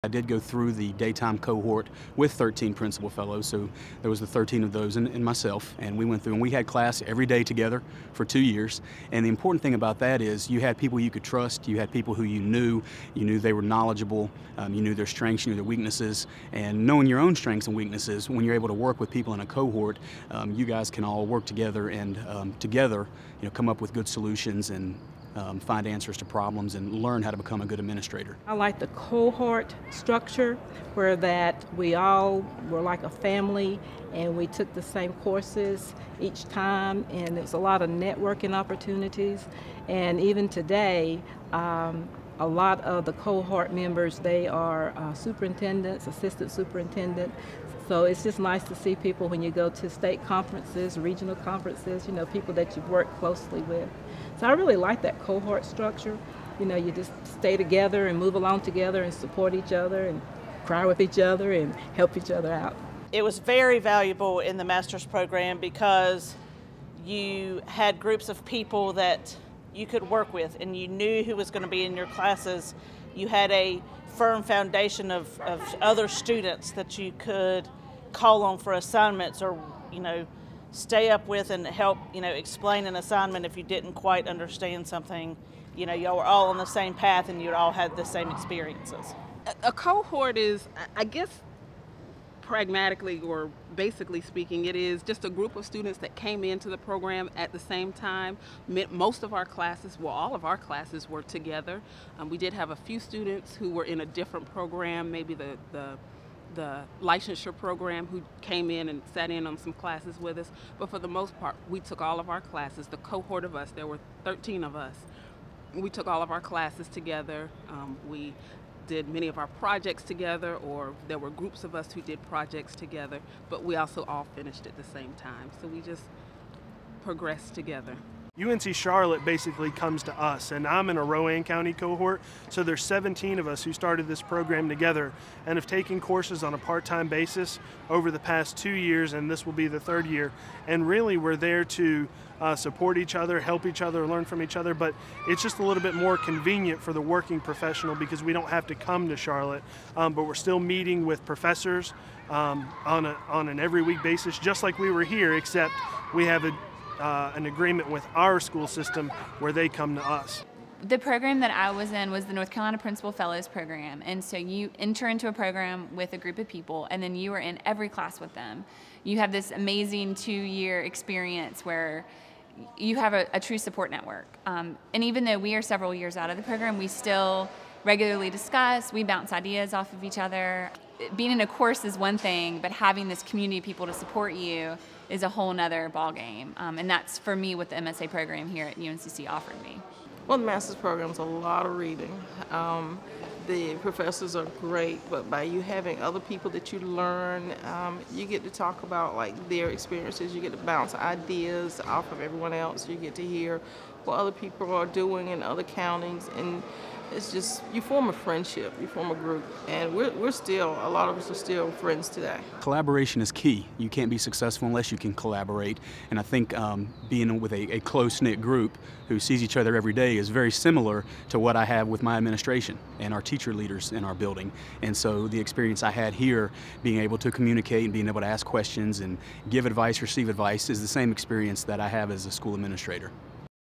I did go through the daytime cohort with 13 principal fellows, so there was the 13 of those and myself, and we went through and we had class every day together for 2 years. And the important thing about that is you had people you could trust, you had people who you knew they were knowledgeable, you knew their strengths, you knew their weaknesses, and knowing your own strengths and weaknesses, when you're able to work with people in a cohort, you guys can all work together and together come up with good solutions and find answers to problems and learn how to become a good administrator. I like the cohort structure where that we all were like a family and we took the same courses each time, and there's a lot of networking opportunities. And even today, a lot of the cohort members, they are superintendents, assistant superintendent. So it's just nice to see people when you go to state conferences, regional conferences, people that you've worked closely with. So I really like that cohort structure. You just stay together and move along together and support each other and cry with each other and help each other out. It was very valuable in the master's program because you had groups of people that you could work with and you knew who was going to be in your classes. You had a firm foundation of other students that you could call on for assignments or, stay up with and help, explain an assignment if you didn't quite understand something. Y'all were all on the same path and you all had the same experiences. A cohort is, I guess, pragmatically or basically speaking, it is just a group of students that came into the program at the same time. Most of our classes, well, all of our classes were together. We did have a few students who were in a different program, maybe the licensure program, who came in and sat in on some classes with us. But for the most part, we took all of our classes, the cohort of us, there were 13 of us. We took all of our classes together. We did many of our projects together, or there were groups of us who did projects together, but we also all finished at the same time. So we just progressed together. UNC Charlotte basically comes to us, and I'm in a Rowan County cohort, so there's 17 of us who started this program together and have taken courses on a part-time basis over the past 2 years, and this will be the 3rd year. And really we're there to support each other, help each other, learn from each other, but it's just a little bit more convenient for the working professional because we don't have to come to Charlotte, but we're still meeting with professors on an every week basis, just like we were here, except we have an agreement with our school system where they come to us. The program that I was in was the North Carolina Principal Fellows Program, and so you enter into a program with a group of people and then you are in every class with them. You have this amazing 2-year experience where you have a true support network. And even though we are several years out of the program, we still regularly discuss, we bounce ideas off of each other. Being in a course is one thing, but having this community of people to support you is a whole nother ballgame. And that's, for me, what the MSA program here at UNCC offered me. Well, the master's program is a lot of reading. The professors are great, but by you having other people that you learn, you get to talk about their experiences, you get to bounce ideas off of everyone else, you get to hear what other people are doing in other counties, and it's just, you form a friendship, you form a group, and we're still, a lot of us are still friends today. Collaboration is key. You can't be successful unless you can collaborate, and I think being with a close-knit group who sees each other every day is very similar to what I have with my administration and our teacher leaders in our building. And so the experience I had here, being able to communicate and being able to ask questions and give advice, receive advice, is the same experience that I have as a school administrator.